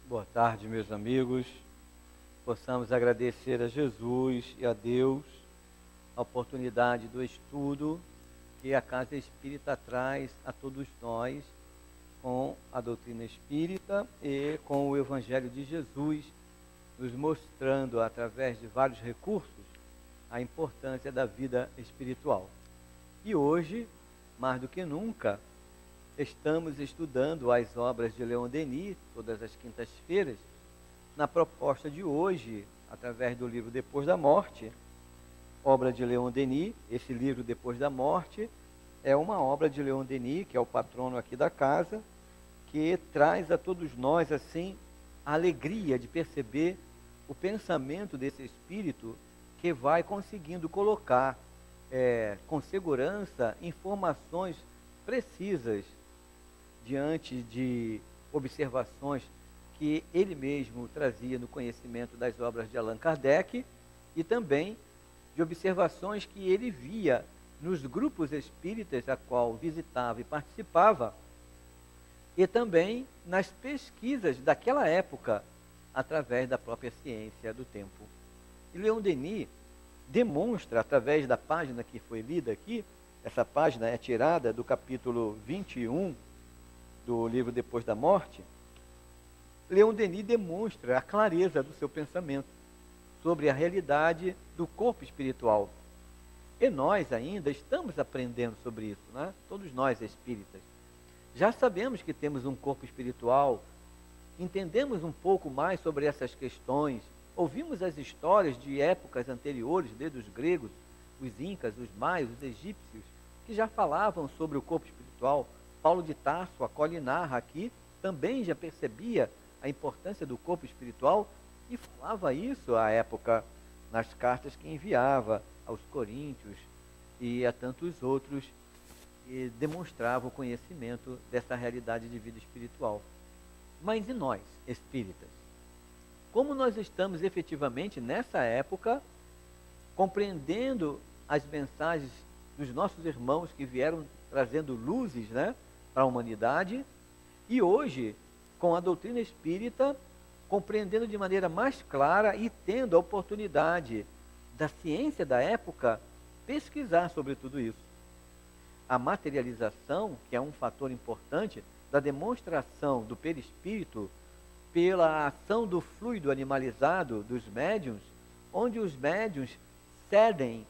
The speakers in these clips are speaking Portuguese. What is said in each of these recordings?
Boa tarde, meus amigos. Possamos agradecer a Jesus e a Deus a oportunidade do estudo que a Casa Espírita traz a todos nós com a doutrina espírita e com o Evangelho de Jesus, nos mostrando, através de vários recursos, a importância da vida espiritual. E hoje, mais do que nunca, estamos estudando as obras de Leon Denis, todas as quintas-feiras, na proposta de hoje, através do livro Depois da Morte, obra de Leon Denis. Esse livro Depois da Morte é uma obra de Leon Denis, que é o patrono aqui da casa, que traz a todos nós, assim, a alegria de perceber o pensamento desse espírito que vai conseguindo colocar com segurança informações precisas diante de observações que ele mesmo trazia no conhecimento das obras de Allan Kardec e também de observações que ele via nos grupos espíritas a qual visitava e participava, e também nas pesquisas daquela época, através da própria ciência do tempo. E Leon Denis demonstra, através da página que foi lida aqui, essa página é tirada do capítulo 21 do livro Depois da Morte, Leon Denis demonstra a clareza do seu pensamento sobre a realidade do corpo espiritual. E nós ainda estamos aprendendo sobre isso, né? Todos nós espíritas. Já sabemos que temos um corpo espiritual, entendemos um pouco mais sobre essas questões, ouvimos as histórias de épocas anteriores, desde os gregos, os incas, os maias, os egípcios, que já falavam sobre o corpo espiritual. Paulo de Tarso, Apolinarra aqui, também já percebia a importância do corpo espiritual e falava isso à época nas cartas que enviava aos coríntios e a tantos outros que demonstravam o conhecimento dessa realidade de vida espiritual. Mas e nós, espíritas? Como nós estamos efetivamente nessa época compreendendo as mensagens dos nossos irmãos que vieram trazendo luzes, né, para a humanidade, e hoje, com a doutrina espírita, compreendendo de maneira mais clara e tendo a oportunidade da ciência da época pesquisar sobre tudo isso. A materialização, que é um fator importante da demonstração do perispírito pela ação do fluido animalizado dos médiuns, onde os médiuns cedem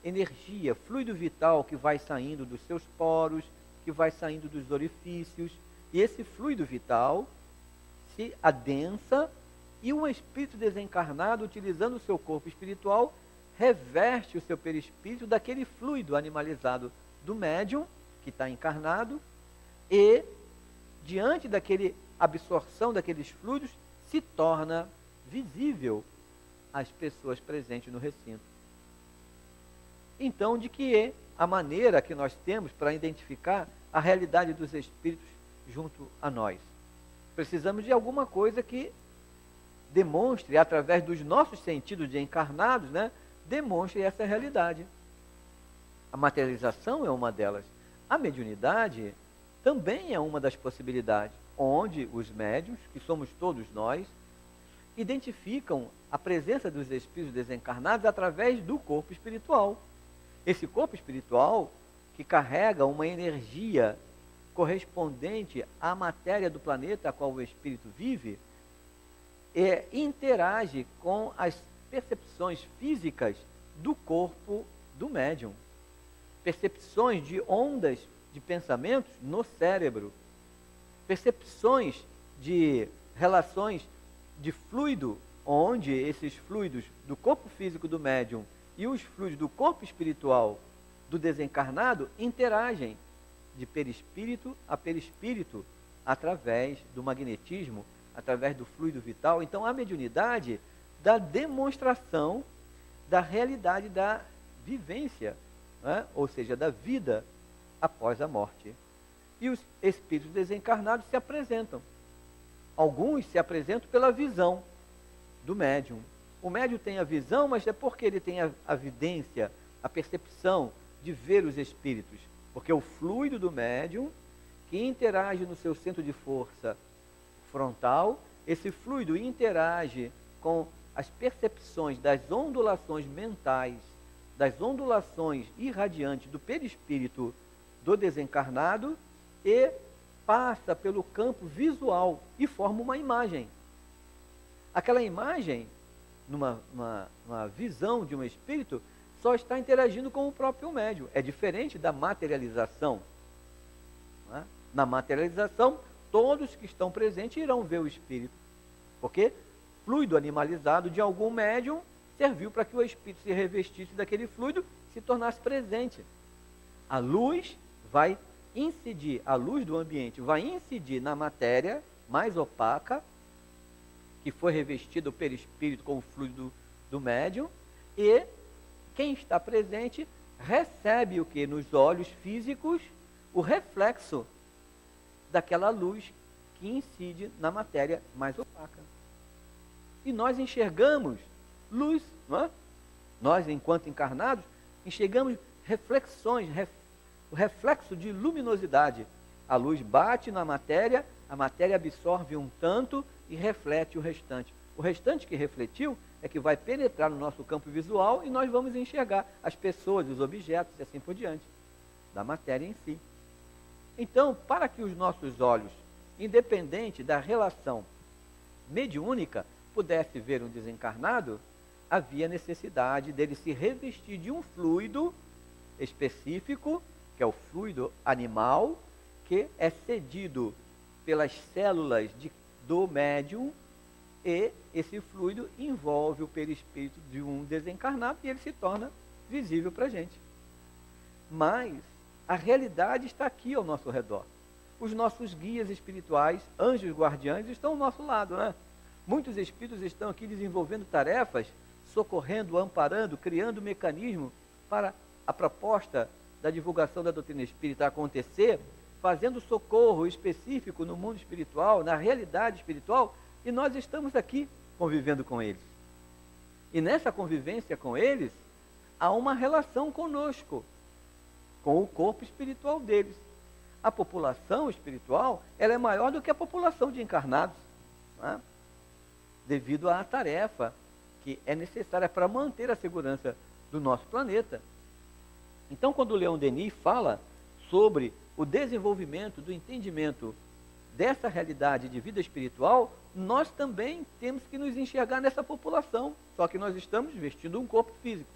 energia, fluido vital que vai saindo dos seus poros, que vai saindo dos orifícios, e esse fluido vital se adensa e um espírito desencarnado, utilizando o seu corpo espiritual, reverte o seu perispírito daquele fluido animalizado do médium, que está encarnado, e, diante daquele absorção daqueles fluidos, se torna visível às pessoas presentes no recinto. Então, de que é a maneira que nós temos para identificar a realidade dos espíritos junto a nós? Precisamos de alguma coisa que demonstre, através dos nossos sentidos de encarnados, né, demonstre essa realidade. A materialização é uma delas. A mediunidade também é uma das possibilidades, onde os médiuns, que somos todos nós, identificam a presença dos espíritos desencarnados através do corpo espiritual. Esse corpo espiritual que carrega uma energia correspondente à matéria do planeta a qual o espírito vive, interage com as percepções físicas do corpo do médium. Percepções de ondas de pensamentos no cérebro. Percepções de relações de fluido, onde esses fluidos do corpo físico do médium e os fluidos do corpo espiritual do desencarnado interagem de perispírito a perispírito através do magnetismo, através do fluido vital. Então, a mediunidade da demonstração da realidade da vivência, né? Ou seja, da vida após a morte. E os espíritos desencarnados se apresentam. Alguns se apresentam pela visão do médium. O médium tem a visão, mas é porque ele tem a vidência, a percepção de ver os espíritos. Porque o fluido do médium, que interage no seu centro de força frontal, esse fluido interage com as percepções das ondulações mentais, das ondulações irradiantes do perispírito do desencarnado e passa pelo campo visual e forma uma imagem. Aquela imagem, numa visão de um espírito, só está interagindo com o próprio médium. É diferente da materialização. Não é? Na materialização, todos que estão presentes irão ver o espírito. Porque fluido animalizado de algum médium serviu para que o espírito se revestisse daquele fluido e se tornasse presente. A luz vai incidir, a luz do ambiente vai incidir na matéria mais opaca, que foi revestido o perispírito com o fluido do médium, e quem está presente recebe o que? Nos olhos físicos, o reflexo daquela luz que incide na matéria mais opaca. E nós enxergamos luz, não é? Nós, enquanto encarnados, enxergamos reflexões, o reflexo de luminosidade. A luz bate na matéria, a matéria absorve um tanto e reflete o restante. O restante que refletiu é que vai penetrar no nosso campo visual e nós vamos enxergar as pessoas, os objetos e assim por diante, da matéria em si. Então, para que os nossos olhos, independente da relação mediúnica, pudesse ver um desencarnado, havia necessidade dele se revestir de um fluido específico, que é o fluido animal, que é cedido pelas células do médium, e esse fluido envolve o perispírito de um desencarnado e ele se torna visível para a gente. Mas a realidade está aqui ao nosso redor. Os nossos guias espirituais, anjos guardiães, estão ao nosso lado, né? Muitos espíritos estão aqui desenvolvendo tarefas, socorrendo, amparando, criando mecanismo para a proposta da divulgação da doutrina espírita acontecer, fazendo socorro específico no mundo espiritual, na realidade espiritual, e nós estamos aqui convivendo com eles. E nessa convivência com eles, há uma relação conosco, com o corpo espiritual deles. A população espiritual, ela é maior do que a população de encarnados, não é? Devido à tarefa que é necessária para manter a segurança do nosso planeta. Então, quando o Leon Denis fala sobre o desenvolvimento do entendimento dessa realidade de vida espiritual, nós também temos que nos enxergar nessa população, só que nós estamos vestindo um corpo físico.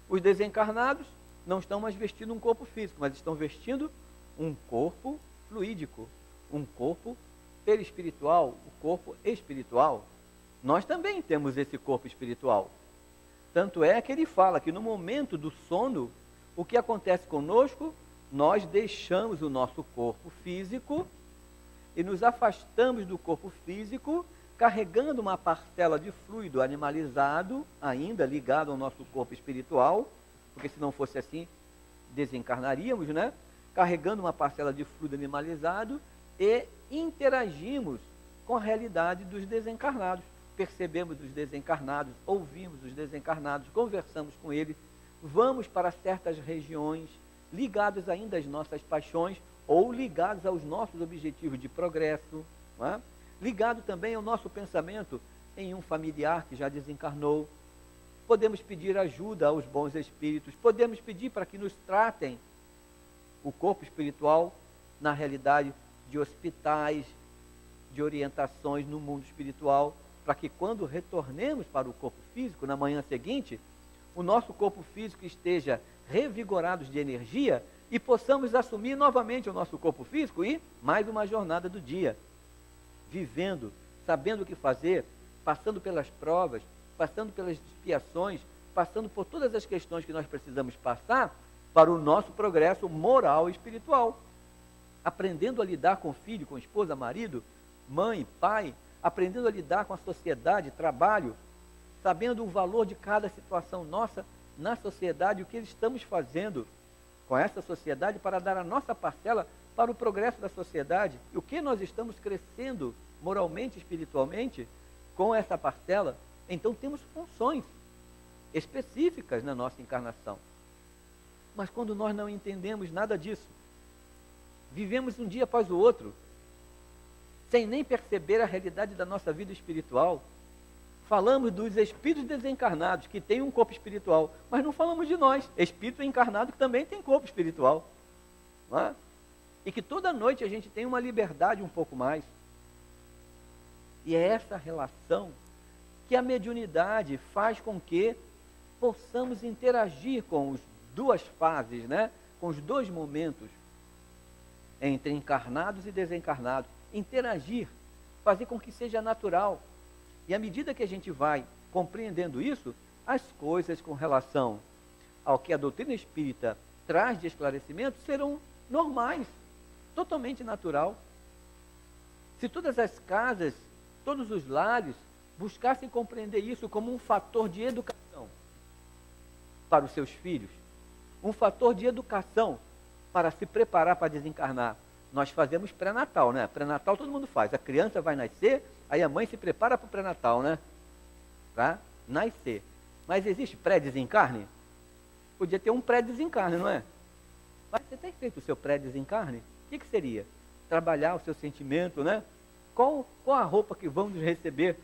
Os desencarnados não estão mais vestindo um corpo físico, mas estão vestindo um corpo fluídico, um corpo perispiritual, o corpo espiritual. Nós também temos esse corpo espiritual. Tanto é que ele fala que no momento do sono, o que acontece conosco, nós deixamos o nosso corpo físico e nos afastamos do corpo físico, carregando uma parcela de fluido animalizado, ainda ligado ao nosso corpo espiritual, porque se não fosse assim, desencarnaríamos, né? Carregando uma parcela de fluido animalizado e interagimos com a realidade dos desencarnados. Percebemos os desencarnados, ouvimos os desencarnados, conversamos com eles, vamos para certas regiões, ligados ainda às nossas paixões, ou ligados aos nossos objetivos de progresso, não é? Ligado também ao nosso pensamento em um familiar que já desencarnou. Podemos pedir ajuda aos bons espíritos, podemos pedir para que nos tratem o corpo espiritual na realidade de hospitais, de orientações no mundo espiritual, para que quando retornemos para o corpo físico, na manhã seguinte, o nosso corpo físico esteja revigorado de energia e possamos assumir novamente o nosso corpo físico e mais uma jornada do dia, vivendo, sabendo o que fazer, passando pelas provas, passando pelas expiações, passando por todas as questões que nós precisamos passar para o nosso progresso moral e espiritual. Aprendendo a lidar com filho, com esposa, marido, mãe, pai, aprendendo a lidar com a sociedade, trabalho, sabendo o valor de cada situação nossa na sociedade, o que estamos fazendo com essa sociedade para dar a nossa parcela para o progresso da sociedade, e o que nós estamos crescendo moralmente, espiritualmente, com essa parcela. Então temos funções específicas na nossa encarnação. Mas quando nós não entendemos nada disso, vivemos um dia após o outro, sem nem perceber a realidade da nossa vida espiritual. Falamos dos espíritos desencarnados que têm um corpo espiritual, mas não falamos de nós, espírito encarnado que também tem corpo espiritual. Não é? E que toda noite a gente tem uma liberdade um pouco mais. E é essa relação que a mediunidade faz com que possamos interagir com as duas fases, né? Com os dois momentos entre encarnados e desencarnados. Interagir, fazer com que seja natural. E à medida que a gente vai compreendendo isso, as coisas com relação ao que a doutrina espírita traz de esclarecimento serão normais, totalmente natural. Se todas as casas, todos os lares buscassem compreender isso como um fator de educação para os seus filhos, um fator de educação para se preparar para desencarnar. Nós fazemos pré-natal, né? Pré-natal todo mundo faz. A criança vai nascer, aí a mãe se prepara para o pré-natal, né? Para nascer. Mas existe pré-desencarne? Podia ter um pré-desencarne, não é? Mas você tem feito o seu pré-desencarne? O que seria? Trabalhar o seu sentimento, né? Qual a roupa que vamos receber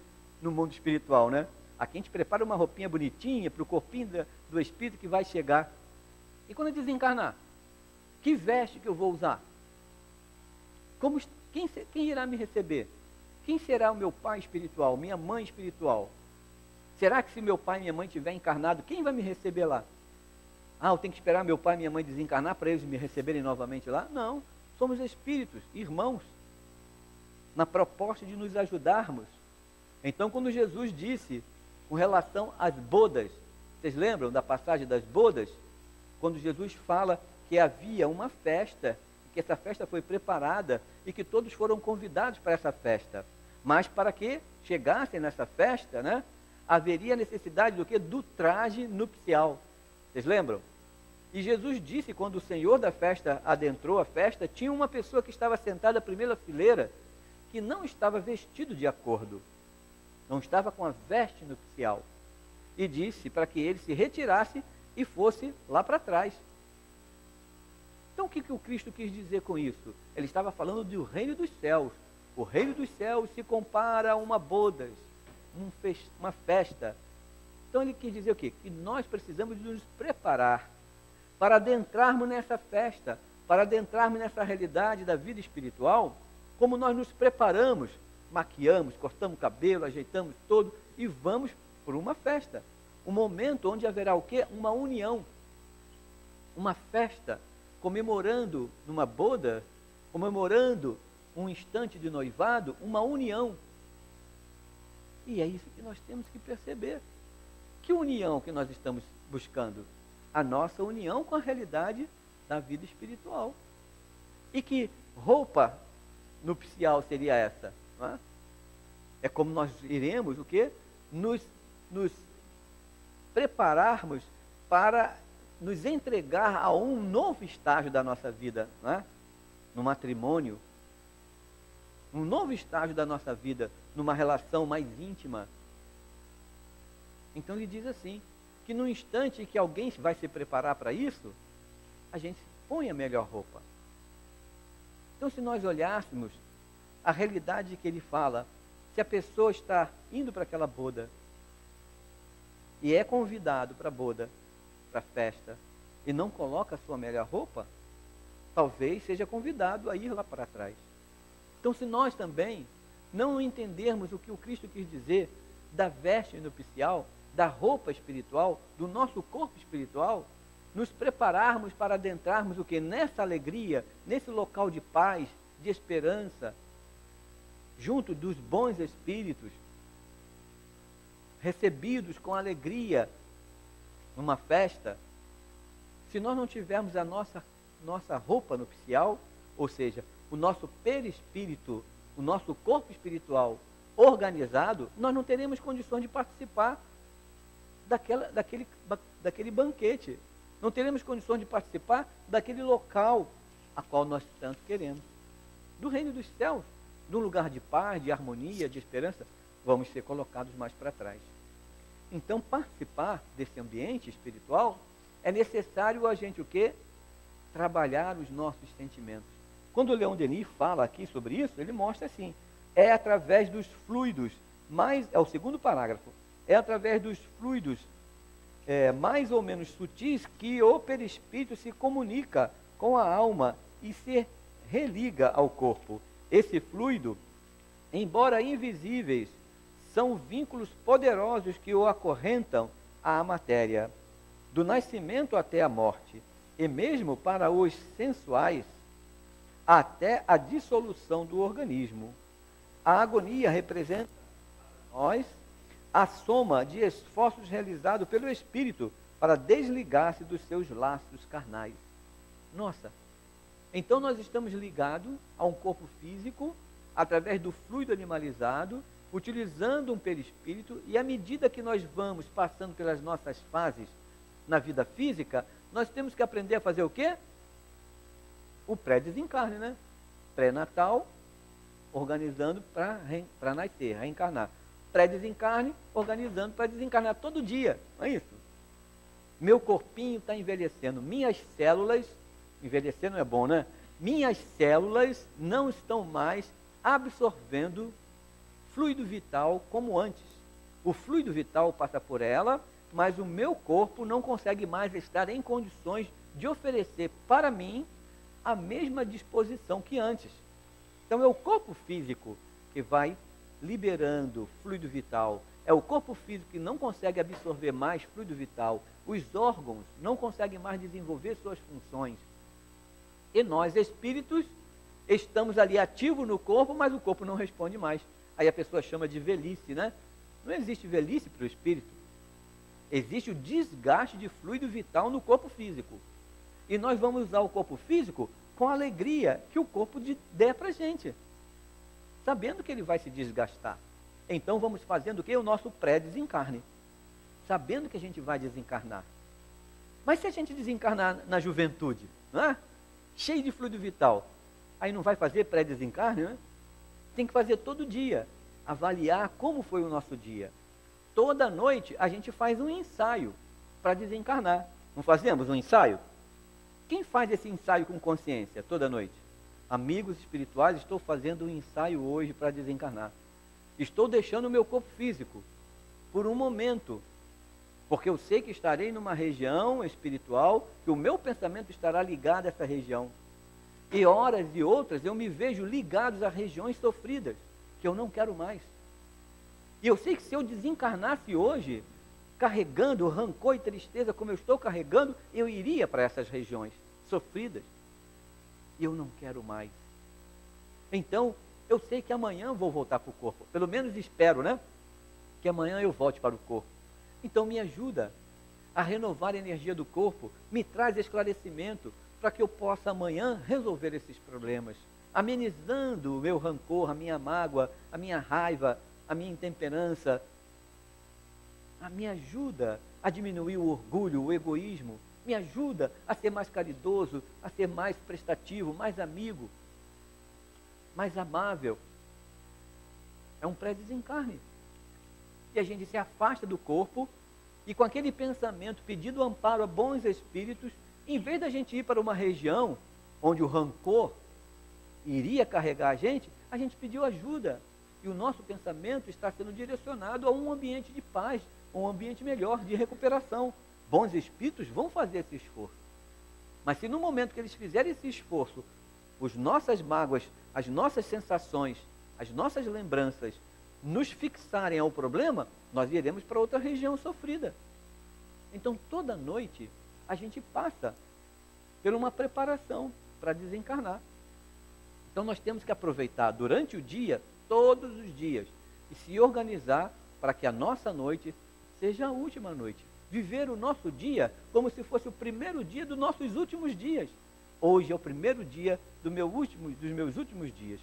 no mundo espiritual, né? Aqui a gente prepara uma roupinha bonitinha para o corpinho do espírito que vai chegar. E quando desencarnar? Que veste que eu vou usar? Quem irá me receber? Quem será o meu pai espiritual, minha mãe espiritual? Será que se meu pai e minha mãe estiver encarnado, quem vai me receber lá? Eu tenho que esperar meu pai e minha mãe desencarnar para eles me receberem novamente lá? Não, somos espíritos, irmãos, na proposta de nos ajudarmos. Então, quando Jesus disse com relação às bodas, vocês lembram da passagem das bodas? Quando Jesus fala que havia uma festa, que essa festa foi preparada e que todos foram convidados para essa festa. Mas para que chegassem nessa festa, né, haveria necessidade do quê? Do traje nupcial. Vocês lembram? E Jesus disse, quando o Senhor da festa adentrou a festa, tinha uma pessoa que estava sentada na primeira fileira, que não estava vestido de acordo, não estava com a veste nupcial. E disse para que ele se retirasse e fosse lá para trás. Então o que o Cristo quis dizer com isso? Ele estava falando do reino dos céus. O reino dos céus se compara a uma bodas, uma festa. Então ele quis dizer o quê? Que nós precisamos nos preparar para adentrarmos nessa festa, para adentrarmos nessa realidade da vida espiritual, como nós nos preparamos, maquiamos, cortamos o cabelo, ajeitamos todo e vamos por uma festa. Um momento onde haverá o quê? Uma união, uma festa, comemorando numa boda, comemorando um instante de noivado, uma união. E é isso que nós temos que perceber. Que união que nós estamos buscando? A nossa união com a realidade da vida espiritual. E que roupa nupcial seria essa? Não é? É como nós iremos o quê? Nos prepararmos para nos entregar a um novo estágio da nossa vida, não é? No matrimônio, um novo estágio da nossa vida, numa relação mais íntima. Então ele diz assim, que no instante que alguém vai se preparar para isso, a gente põe a melhor roupa. Então se nós olhássemos a realidade que ele fala, se a pessoa está indo para aquela boda e é convidado para a boda, para a festa, e não coloca a sua melhor roupa, talvez seja convidado a ir lá para trás. Então, se nós também não entendermos o que o Cristo quis dizer da veste nupcial, da roupa espiritual, do nosso corpo espiritual, nos prepararmos para adentrarmos o que? Nessa alegria, nesse local de paz, de esperança, junto dos bons espíritos, recebidos com alegria numa festa. Se nós não tivermos a nossa roupa nupcial, ou seja, o nosso perispírito, o nosso corpo espiritual organizado, nós não teremos condições de participar daquele banquete. Não teremos condições de participar daquele local a qual nós tanto queremos. Do reino dos céus, de um lugar de paz, de harmonia, de esperança, vamos ser colocados mais para trás. Então, participar desse ambiente espiritual é necessário a gente o quê? Trabalhar os nossos sentimentos. Quando o Leon Denis fala aqui sobre isso, ele mostra assim, é através dos fluidos, é o segundo parágrafo, é através dos fluidos mais ou menos sutis que o perispírito se comunica com a alma e se religa ao corpo. Esse fluido, embora invisíveis, são vínculos poderosos que o acorrentam à matéria, do nascimento até a morte, e mesmo para os sensuais, até a dissolução do organismo. A agonia representa nós a soma de esforços realizados pelo espírito para desligar-se dos seus laços carnais. Nossa, então nós estamos ligados a um corpo físico através do fluido animalizado, utilizando um perispírito, e à medida que nós vamos passando pelas nossas fases na vida física, nós temos que aprender a fazer o quê? O pré-desencarne, né? Pré-natal, organizando para nascer, reencarnar. Pré-desencarne, organizando para desencarnar todo dia, não é isso? Meu corpinho está envelhecendo, minhas células, envelhecer não é bom, né? Minhas células não estão mais absorvendo fluido vital como antes. O fluido vital passa por ela, mas o meu corpo não consegue mais estar em condições de oferecer para mim a mesma disposição que antes. Então é o corpo físico que vai liberando fluido vital, é o corpo físico que não consegue absorver mais fluido vital, os órgãos não conseguem mais desenvolver suas funções. E nós, espíritos, estamos ali ativos no corpo, mas o corpo não responde mais. Aí a pessoa chama de velhice, né? Não existe velhice para o espírito. Existe o desgaste de fluido vital no corpo físico. E nós vamos usar o corpo físico com a alegria que o corpo der para a gente, sabendo que ele vai se desgastar. Então vamos fazendo o quê? O nosso pré-desencarne, sabendo que a gente vai desencarnar. Mas se a gente desencarnar na juventude, não é? Cheio de fluido vital, aí não vai fazer pré-desencarne, né? Tem que fazer todo dia, avaliar como foi o nosso dia. Toda noite a gente faz um ensaio para desencarnar. Não fazemos um ensaio? Quem faz esse ensaio com consciência toda noite? Amigos espirituais, estou fazendo um ensaio hoje para desencarnar. Estou deixando o meu corpo físico por um momento, porque eu sei que estarei numa região espiritual, que o meu pensamento estará ligado a essa região. E horas e outras eu me vejo ligados a regiões sofridas, que eu não quero mais. E eu sei que se eu desencarnasse hoje, carregando rancor e tristeza como eu estou carregando, eu iria para essas regiões sofridas. E eu não quero mais. Então, eu sei que amanhã vou voltar para o corpo. Pelo menos espero, né? Que amanhã eu volte para o corpo. Então me ajuda a renovar a energia do corpo, me traz esclarecimento para que eu possa amanhã resolver esses problemas, amenizando o meu rancor, a minha mágoa, a minha raiva, a minha intemperança. Me ajuda a diminuir o orgulho, o egoísmo, me ajuda a ser mais caridoso, a ser mais prestativo, mais amigo, mais amável. É um pré-desencarne. E a gente se afasta do corpo e com aquele pensamento, pedindo amparo a bons espíritos, em vez da gente ir para uma região onde o rancor iria carregar a gente pediu ajuda. E o nosso pensamento está sendo direcionado a um ambiente de paz, um ambiente melhor, de recuperação. Bons espíritos vão fazer esse esforço. Mas se no momento que eles fizerem esse esforço, as nossas mágoas, as nossas sensações, as nossas lembranças nos fixarem ao problema, nós iremos para outra região sofrida. Então toda noite a gente passa por uma preparação para desencarnar. Então nós temos que aproveitar durante o dia, todos os dias, e se organizar para que a nossa noite seja a última noite. Viver o nosso dia como se fosse o primeiro dia dos nossos últimos dias. Hoje é o primeiro dia dos meus últimos dias.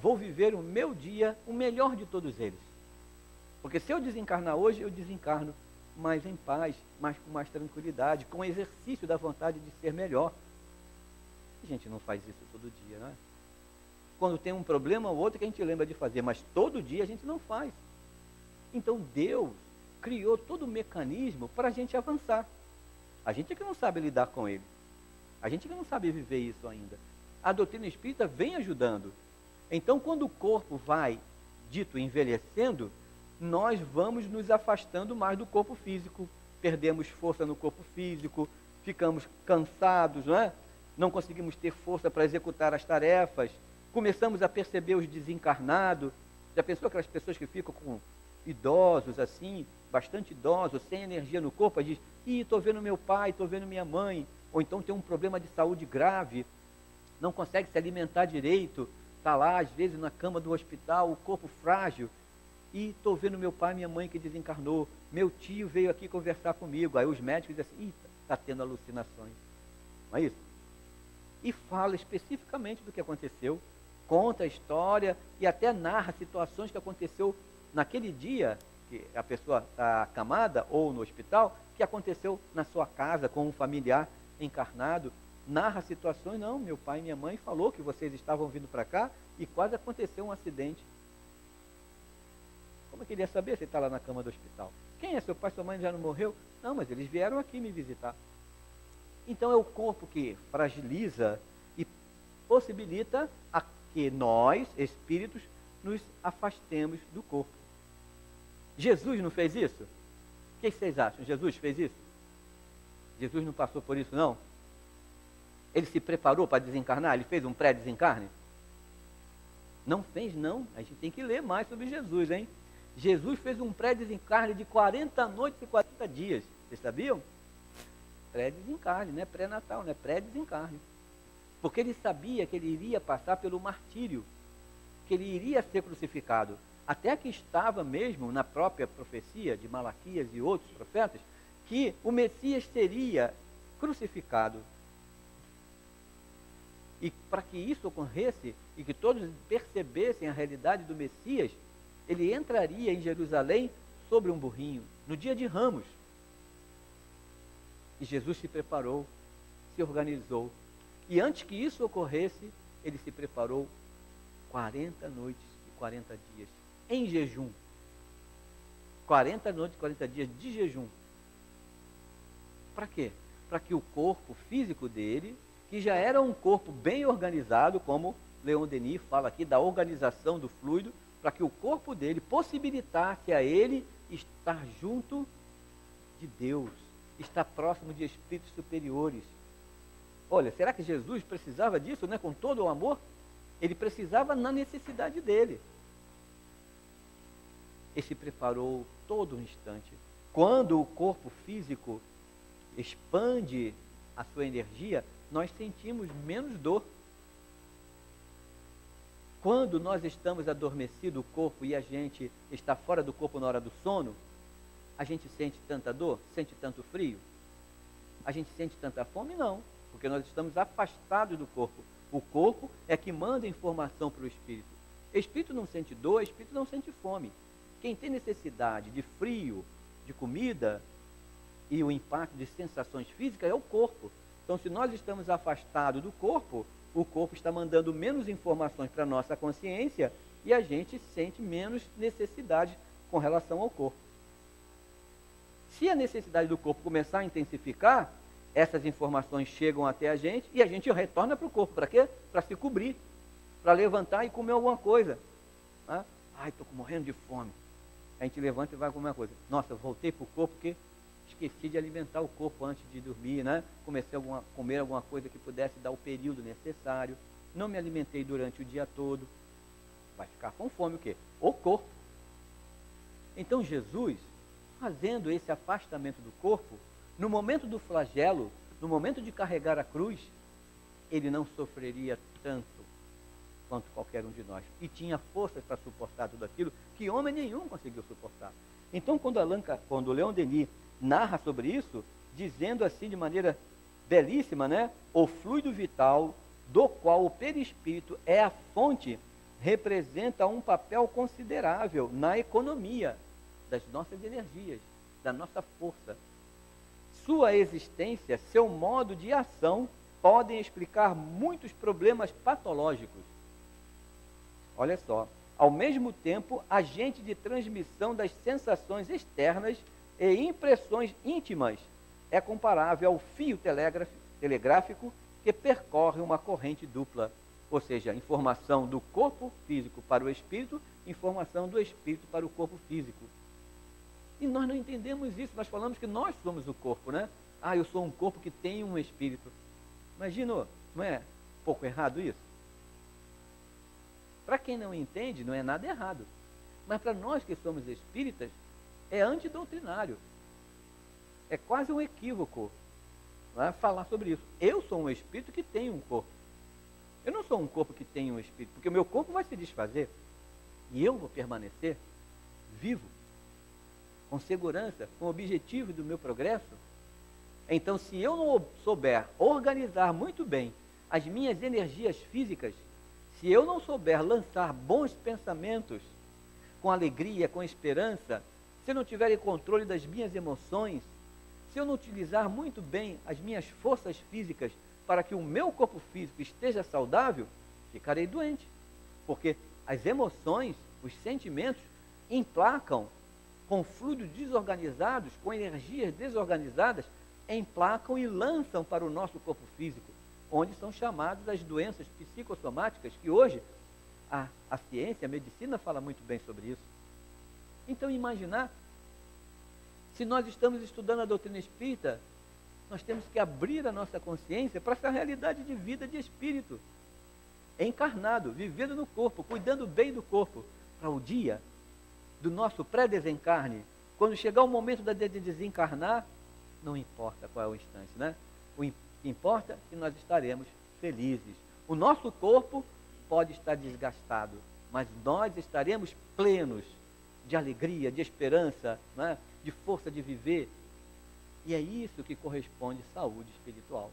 Vou viver o meu dia, o melhor de todos eles. Porque se eu desencarnar hoje, eu desencarno mais em paz, com mais tranquilidade, com o exercício da vontade de ser melhor. A gente não faz isso todo dia, não é? Quando tem um problema ou outro que a gente lembra de fazer, mas todo dia a gente não faz. Então Deus criou todo o mecanismo para a gente avançar. A gente é que não sabe lidar com ele. A gente que não sabe viver isso ainda. A doutrina espírita vem ajudando. Então, quando o corpo vai, dito, envelhecendo, nós vamos nos afastando mais do corpo físico. Perdemos força no corpo físico, ficamos cansados, não é? Não conseguimos ter força para executar as tarefas. Começamos a perceber os desencarnados. Já pensou aquelas pessoas que ficam com idosos assim, bastante idosos, sem energia no corpo, diz, estou vendo meu pai, estou vendo minha mãe, ou então tem um problema de saúde grave, não consegue se alimentar direito, está lá às vezes na cama do hospital, o corpo frágil, e estou vendo meu pai e minha mãe que desencarnou, meu tio veio aqui conversar comigo, aí os médicos dizem assim, está tendo alucinações, não é isso? E fala especificamente do que aconteceu, conta a história e até narra situações que aconteceu naquele dia que a pessoa está acamada ou no hospital, que aconteceu na sua casa com um familiar encarnado, narra situações, não, meu pai e minha mãe falou que vocês estavam vindo para cá e quase aconteceu um acidente. Como eu queria saber se está lá na cama do hospital? Quem é seu pai, sua mãe já não morreu? Não, mas eles vieram aqui me visitar. Então é o corpo que fragiliza e possibilita a que nós, espíritos, nos afastemos do corpo. Jesus não fez isso? O que vocês acham? Jesus fez isso? Jesus não passou por isso, não? Ele se preparou para desencarnar? Ele fez um pré-desencarne? Não fez, não. A gente tem que ler mais sobre Jesus, hein? Jesus fez um pré-desencarne de 40 noites e 40 dias. Vocês sabiam? Pré-desencarne, não é pré-natal, não é pré-desencarne. Porque ele sabia que ele iria passar pelo martírio, que ele iria ser crucificado. Até que estava mesmo na própria profecia de Malaquias e outros profetas, que o Messias seria crucificado. E para que isso ocorresse, e que todos percebessem a realidade do Messias, ele entraria em Jerusalém sobre um burrinho, no dia de Ramos. E Jesus se preparou, se organizou. E antes que isso ocorresse, ele se preparou 40 noites e 40 dias, em jejum. 40 noites e 40 dias de jejum. Para quê? Para que o corpo físico dele, que já era um corpo bem organizado, como Leon Denis fala aqui, da organização do fluido, para que o corpo dele possibilitasse a ele estar junto de Deus, estar próximo de espíritos superiores. Olha, será que Jesus precisava disso, né, com todo o amor? Ele precisava na necessidade dele. Ele se preparou todo um instante. Quando o corpo físico expande a sua energia, nós sentimos menos dor. Quando nós estamos adormecidos, o corpo, e a gente está fora do corpo na hora do sono, a gente sente tanta dor? Sente tanto frio? A gente sente tanta fome? Não, porque nós estamos afastados do corpo. O corpo é que manda informação para o espírito. O espírito não sente dor, o espírito não sente fome. Quem tem necessidade de frio, de comida e o impacto de sensações físicas é o corpo. Então, se nós estamos afastados do corpo, o corpo está mandando menos informações para a nossa consciência e a gente sente menos necessidade com relação ao corpo. Se a necessidade do corpo começar a intensificar, essas informações chegam até a gente e a gente retorna para o corpo. Para quê? Para se cobrir, para levantar e comer alguma coisa. Ai, estou morrendo de fome. A gente levanta e vai comer uma coisa. Nossa, eu voltei para o corpo porque esqueci de alimentar o corpo antes de dormir, né? Comecei a comer alguma coisa que pudesse dar o período necessário. Não me alimentei durante o dia todo. Vai ficar com fome o quê? O corpo. Então Jesus, fazendo esse afastamento do corpo, no momento do flagelo, no momento de carregar a cruz, ele não sofreria tanto quanto qualquer um de nós. E tinha forças para suportar tudo aquilo que homem nenhum conseguiu suportar. Então, quando o Leon Denis narra sobre isso, dizendo assim de maneira belíssima, né? O fluido vital, do qual o perispírito é a fonte, representa um papel considerável na economia das nossas energias, da nossa força. Sua existência, seu modo de ação, podem explicar muitos problemas patológicos. Olha só, ao mesmo tempo, agente de transmissão das sensações externas e impressões íntimas, é comparável ao fio telegráfico que percorre uma corrente dupla, ou seja, informação do corpo físico para o espírito, informação do espírito para o corpo físico. E nós não entendemos isso, nós falamos que nós somos o corpo, né? Ah, eu sou um corpo que tem um espírito. Imagina, não é um pouco errado isso? Para quem não entende, não é nada errado. Mas para nós que somos espíritas, é antidoutrinário. É quase um equívoco, não é, falar sobre isso. Eu sou um espírito que tem um corpo. Eu não sou um corpo que tem um espírito, porque o meu corpo vai se desfazer. E eu vou permanecer vivo, com segurança, com o objetivo do meu progresso. Então, se eu não souber organizar muito bem as minhas energias físicas, se eu não souber lançar bons pensamentos com alegria, com esperança, se eu não tiver controle das minhas emoções, se eu não utilizar muito bem as minhas forças físicas para que o meu corpo físico esteja saudável, ficarei doente. Porque as emoções, os sentimentos, emplacam com fluidos desorganizados, com energias desorganizadas, emplacam e lançam para o nosso corpo físico, onde são chamadas as doenças psicossomáticas, que hoje a ciência, a medicina fala muito bem sobre isso. Então, imaginar, se nós estamos estudando a doutrina espírita, nós temos que abrir a nossa consciência para essa realidade de vida de espírito, encarnado, vivendo no corpo, cuidando bem do corpo, para o dia do nosso pré-desencarne, quando chegar o momento de desencarnar, não importa qual é o instante, né? O que importa é que nós estaremos felizes. O nosso corpo pode estar desgastado, mas nós estaremos plenos de alegria, de esperança, né? De força de viver. E é isso que corresponde saúde espiritual.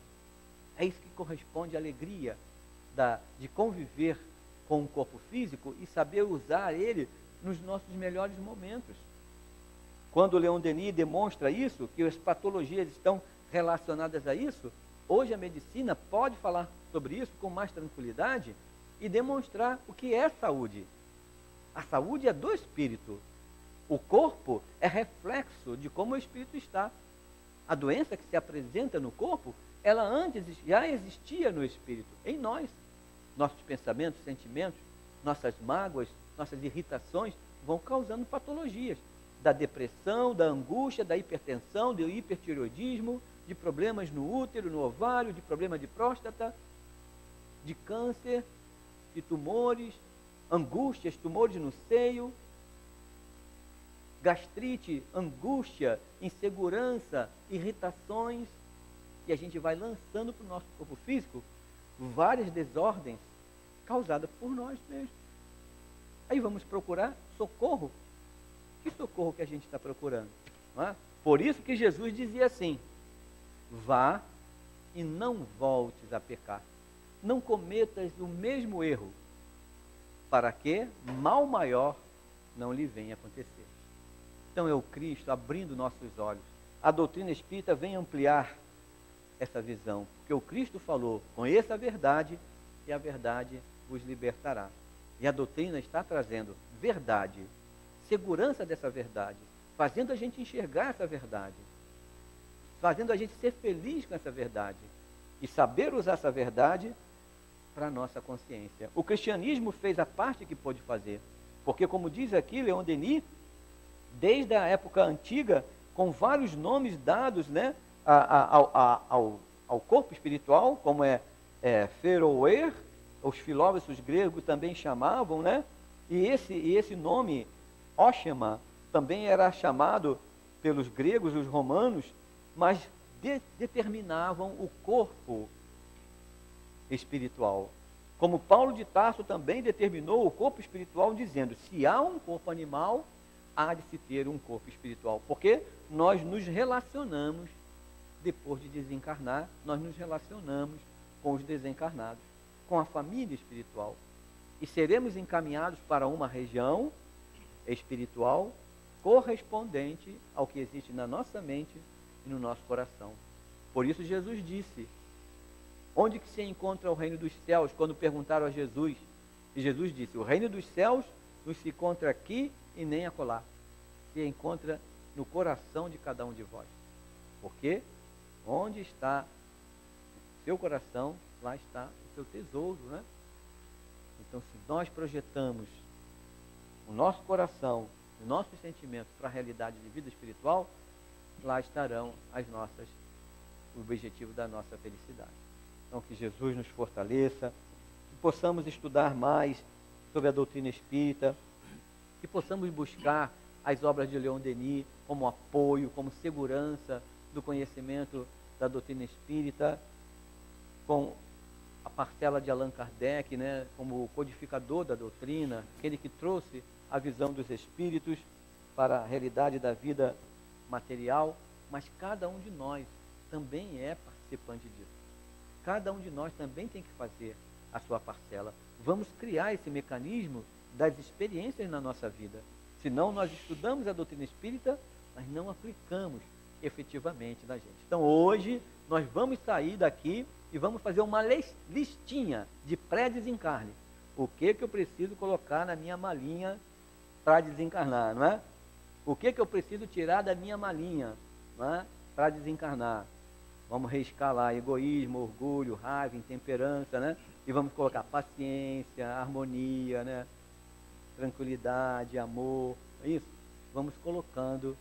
É isso que corresponde alegria de conviver com o corpo físico e saber usar ele nos nossos melhores momentos. Quando o Leon Denis demonstra isso, que as patologias estão relacionadas a isso, hoje a medicina pode falar sobre isso com mais tranquilidade e demonstrar o que é saúde. A saúde é do espírito. O corpo é reflexo de como o espírito está. A doença que se apresenta no corpo, ela antes já existia no espírito, em nós. Nossos pensamentos, sentimentos, nossas mágoas, nossas irritações vão causando patologias. Da depressão, da angústia, da hipertensão, do hipertireoidismo, de problemas no útero, no ovário, de problema de próstata, de câncer, de tumores, angústias, tumores no seio, gastrite, angústia, insegurança, irritações, e a gente vai lançando para o nosso corpo físico várias desordens causadas por nós mesmos. Aí vamos procurar socorro. Que socorro que a gente está procurando? Não é? Por isso que Jesus dizia assim: vá e não voltes a pecar. Não cometas o mesmo erro, para que mal maior não lhe venha acontecer. Então é o Cristo abrindo nossos olhos. A doutrina espírita vem ampliar essa visão, porque o Cristo falou: conheça a verdade e a verdade vos libertará. E a doutrina está trazendo verdade, segurança dessa verdade, fazendo a gente enxergar essa verdade, fazendo a gente ser feliz com essa verdade e saber usar essa verdade para a nossa consciência. O cristianismo fez a parte que pôde fazer, porque, como diz aqui Leon Denis, desde a época antiga, com vários nomes dados, né, ao corpo espiritual, como Feroer, os filósofos gregos também chamavam, né? E esse nome, Oshema, também era chamado pelos gregos, os romanos, mas determinavam o corpo espiritual. Como Paulo de Tarso também determinou o corpo espiritual, dizendo: se há um corpo animal, há de se ter um corpo espiritual. Porque nós nos relacionamos, depois de desencarnar, nós nos relacionamos com os desencarnados, com a família espiritual. E seremos encaminhados para uma região espiritual correspondente ao que existe na nossa mente e no nosso coração. Por isso Jesus disse: onde que se encontra o reino dos céus? Quando perguntaram a Jesus, e Jesus disse: o reino dos céus não se encontra aqui e nem acolá, se encontra no coração de cada um de vós. Porque Onde está o seu coração, lá está o seu tesouro, né? Então, se nós projetamos o nosso coração, os nossos sentimentos para a realidade de vida espiritual, lá estarão o objetivo da nossa felicidade. Então, que Jesus nos fortaleça, que possamos estudar mais sobre a doutrina espírita, que possamos buscar as obras de Leon Denis como apoio, como segurança do conhecimento da doutrina espírita, com a parcela de Allan Kardec, né, como codificador da doutrina, aquele que trouxe a visão dos espíritos para a realidade da vida material, mas cada um de nós também é participante disso. Cada um de nós também tem que fazer a sua parcela. Vamos criar esse mecanismo das experiências na nossa vida. Senão nós estudamos a doutrina espírita, mas não aplicamos efetivamente na gente. Então hoje nós vamos sair daqui e vamos fazer uma listinha de pré-desencarne. O que eu preciso colocar na minha malinha para desencarnar, não é? O que eu preciso tirar da minha malinha, não é? Para desencarnar. Vamos riscar lá egoísmo, orgulho, raiva, intemperança, né? E vamos colocar paciência, harmonia, né? Tranquilidade, amor, é isso? Vamos colocando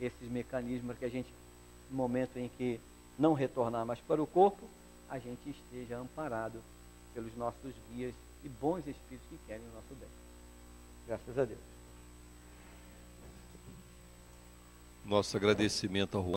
esses mecanismos para que a gente, no momento em que não retornar mais para o corpo, a gente esteja amparado pelos nossos guias e bons espíritos que querem o nosso bem. Graças a Deus. Nosso agradecimento ao Juan.